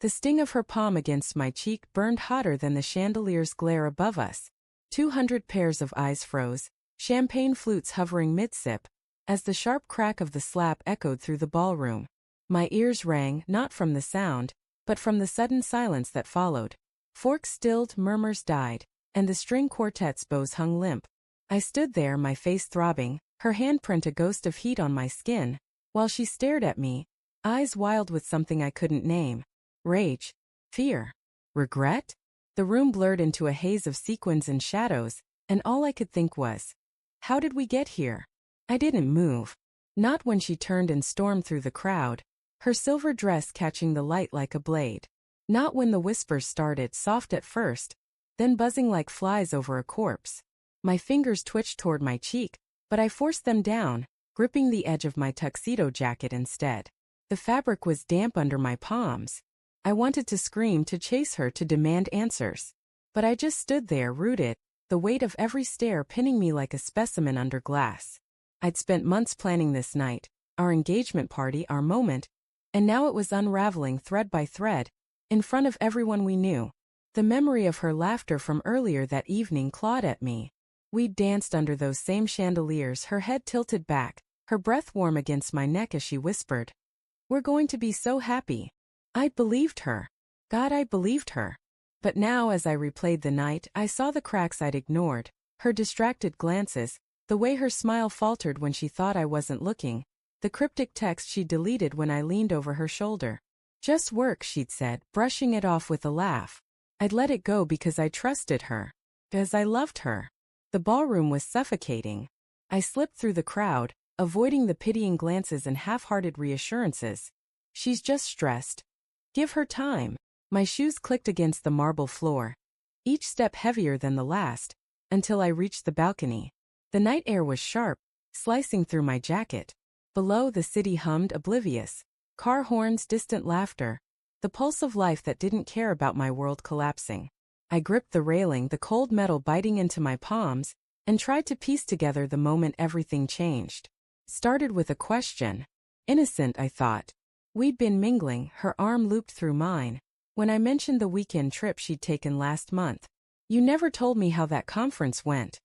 The sting of her palm against my cheek burned hotter than the chandelier's glare above us. 200 pairs of eyes froze, champagne flutes hovering mid-sip, as the sharp crack of the slap echoed through the ballroom. My ears rang, not from the sound, but from the sudden silence that followed. Forks stilled, murmurs died, and the string quartet's bows hung limp. I stood there, my face throbbing, her handprint a ghost of heat on my skin, while she stared at me, eyes wild with something I couldn't name. Rage, fear, regret? The room blurred into a haze of sequins and shadows, and all I could think was, how did we get here? I didn't move. Not when she turned and stormed through the crowd, her silver dress catching the light like a blade. Not when the whispers started, soft at first, then buzzing like flies over a corpse. My fingers twitched toward my cheek, but I forced them down, gripping the edge of my tuxedo jacket instead. The fabric was damp under my palms. I wanted to scream, to chase her, to demand answers. But I just stood there, rooted, the weight of every stare pinning me like a specimen under glass. I'd spent months planning this night, our engagement party, our moment, and now it was unraveling thread by thread, in front of everyone we knew. The memory of her laughter from earlier that evening clawed at me. We'd danced under those same chandeliers, her head tilted back, her breath warm against my neck as she whispered, "We're going to be so happy." I'd believed her. God, I believed her. But now as I replayed the night, I saw the cracks I'd ignored, her distracted glances, the way her smile faltered when she thought I wasn't looking, the cryptic text she deleted when I leaned over her shoulder. "Just work," she'd said, brushing it off with a laugh. I'd let it go because I trusted her. Because I loved her. The ballroom was suffocating. I slipped through the crowd, avoiding the pitying glances and half-hearted reassurances. "She's just stressed. Give her time." My shoes clicked against the marble floor, each step heavier than the last, until I reached the balcony. The night air was sharp, slicing through my jacket. Below, the city hummed, oblivious. Car horns, distant laughter, the pulse of life that didn't care about my world collapsing. I gripped the railing, the cold metal biting into my palms, and tried to piece together the moment everything changed. Started with a question. Innocent, I thought. We'd been mingling, her arm looped through mine, when I mentioned the weekend trip she'd taken last month. "You never told me how that conference went,"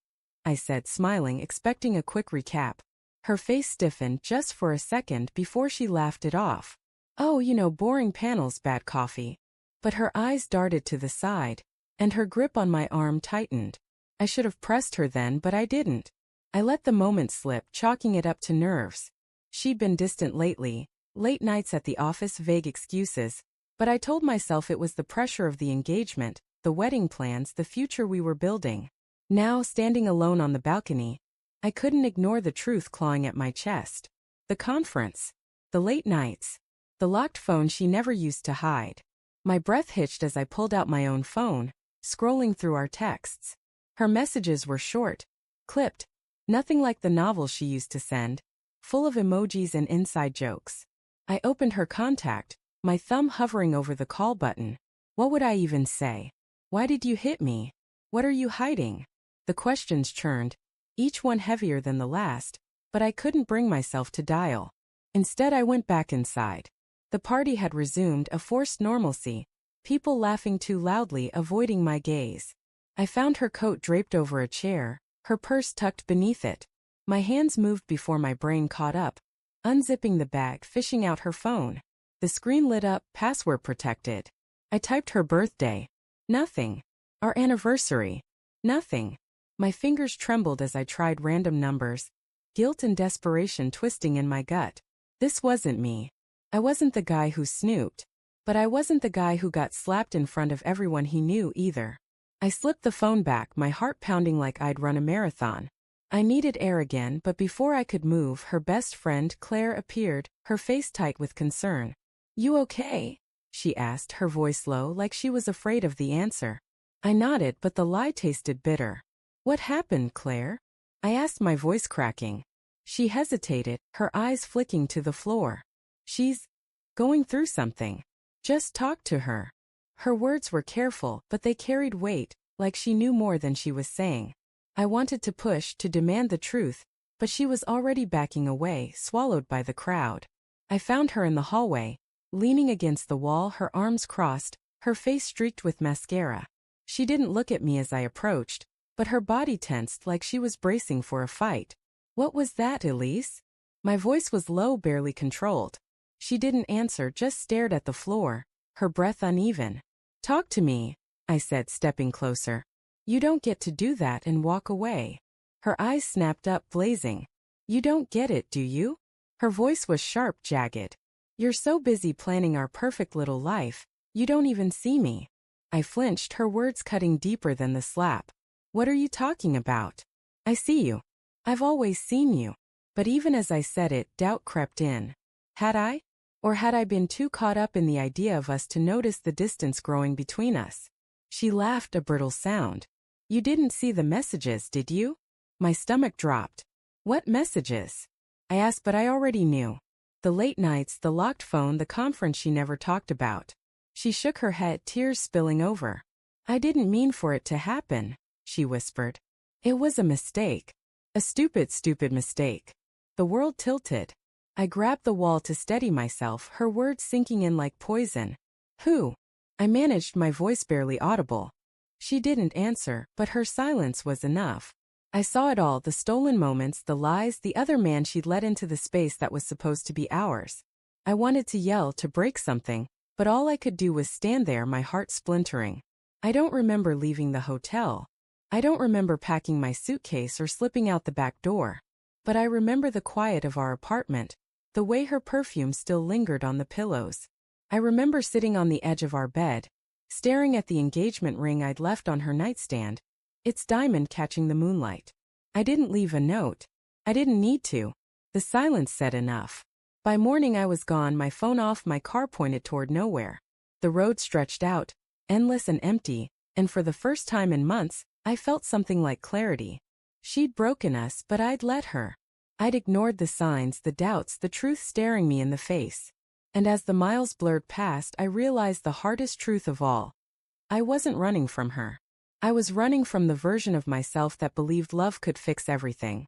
I said, smiling, expecting a quick recap. Her face stiffened just for a second before she laughed it off. "Oh, boring panels, bad coffee." But her eyes darted to the side, and her grip on my arm tightened. I should have pressed her then, but I didn't. I let the moment slip, chalking it up to nerves. She'd been distant lately, late nights at the office, vague excuses, but I told myself it was the pressure of the engagement, the wedding plans, the future we were building. Now, standing alone on the balcony, I couldn't ignore the truth clawing at my chest. The conference. The late nights. The locked phone she never used to hide. My breath hitched as I pulled out my own phone, scrolling through our texts. Her messages were short, clipped, nothing like the novels she used to send, full of emojis and inside jokes. I opened her contact, my thumb hovering over the call button. What would I even say? Why did you hit me? What are you hiding? The questions churned, each one heavier than the last, but I couldn't bring myself to dial. Instead, I went back inside. The party had resumed, a forced normalcy, people laughing too loudly, avoiding my gaze. I found her coat draped over a chair, her purse tucked beneath it. My hands moved before my brain caught up, unzipping the bag, fishing out her phone. The screen lit up, password protected. I typed her birthday. Nothing. Our anniversary. Nothing. My fingers trembled as I tried random numbers, guilt and desperation twisting in my gut. This wasn't me. I wasn't the guy who snooped, but I wasn't the guy who got slapped in front of everyone he knew either. I slipped the phone back, my heart pounding like I'd run a marathon. I needed air again, but before I could move, her best friend, Claire, appeared, her face tight with concern. "You okay?" she asked, her voice low, like she was afraid of the answer. I nodded, but the lie tasted bitter. "What happened, Claire?" I asked, my voice cracking. She hesitated, her eyes flicking to the floor. "She's going through something. Just talk to her." Her words were careful, but they carried weight, like she knew more than she was saying. I wanted to push, to demand the truth, but she was already backing away, swallowed by the crowd. I found her in the hallway, leaning against the wall, her arms crossed, her face streaked with mascara. She didn't look at me as I approached, but her body tensed like she was bracing for a fight. "What was that, Elise?" My voice was low, barely controlled. She didn't answer, just stared at the floor, her breath uneven. "Talk to me," I said, stepping closer. "You don't get to do that and walk away." Her eyes snapped up, blazing. "You don't get it, do you?" Her voice was sharp, jagged. "You're so busy planning our perfect little life, you don't even see me." I flinched, her words cutting deeper than the slap. "What are you talking about?" "I see you. I've always seen you." But even as I said it, doubt crept in. Had I? Or had I been too caught up in the idea of us to notice the distance growing between us? She laughed, a brittle sound. "You didn't see the messages, did you?" My stomach dropped. "What messages?" I asked, but I already knew. The late nights, the locked phone, the conference she never talked about. She shook her head, tears spilling over. "I didn't mean for it to happen," she whispered. "It was a mistake. A stupid, stupid mistake." The world tilted. I grabbed the wall to steady myself, her words sinking in like poison. "Who?" I managed, my voice barely audible. She didn't answer, but her silence was enough. I saw it all, the stolen moments, the lies, the other man she'd let into the space that was supposed to be ours. I wanted to yell, to break something, but all I could do was stand there, my heart splintering. I don't remember leaving the hotel. I don't remember packing my suitcase or slipping out the back door. But I remember the quiet of our apartment, the way her perfume still lingered on the pillows. I remember sitting on the edge of our bed, staring at the engagement ring I'd left on her nightstand, its diamond catching the moonlight. I didn't leave a note. I didn't need to. The silence said enough. By morning I was gone, my phone off, my car pointed toward nowhere. The road stretched out, endless and empty, and for the first time in months, I felt something like clarity. She'd broken us, but I'd let her. I'd ignored the signs, the doubts, the truth staring me in the face. And as the miles blurred past, I realized the hardest truth of all. I wasn't running from her. I was running from the version of myself that believed love could fix everything.